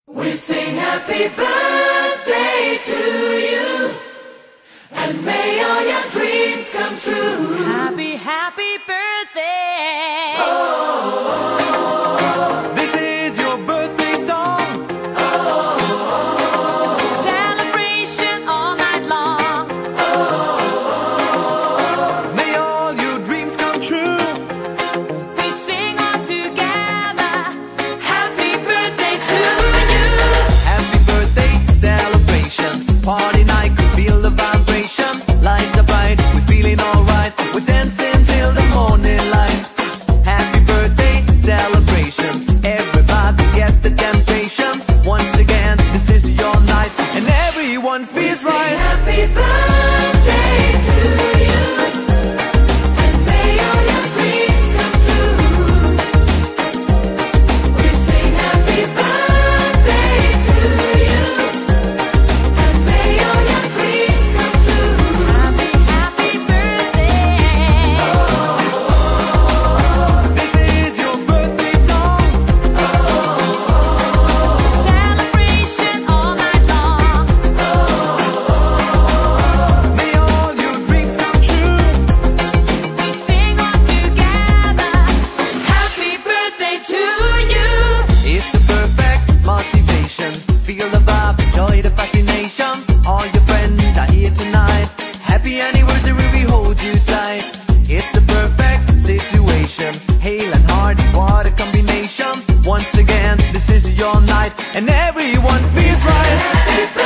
We sing happy birthday to you, and may all your dreams come true. Happy, happy birthday. Oh, this is your birthday song. Oh, celebration all night long. Oh, may all your dreams come true. We sing all together. happy birthday to you. Happy birthday celebration, party night, could feel the vibration. Lights are bright, we're feeling alright. We're dancing till the morning light. Happy birthday celebration, everybody get the temptation. Once again, this is your night, and everyone feels We sing right. happy birthday to you, and may all your dreams come true. We sing happy birthday to you, and may all your dreams come true. Happy, happy birthday. This is your birthday song. Celebration all night long. May all your dreams come true. We sing all together. Happy birthday to you. It's a perfect motivation. Feel the vibe, enjoy the fascination. All your friends are here tonight. Happy anniversary, we hold you tight. It's a perfect situation. Hale and heart, what a combination. Once again, this is your night, and everyone feels right. Happy birthday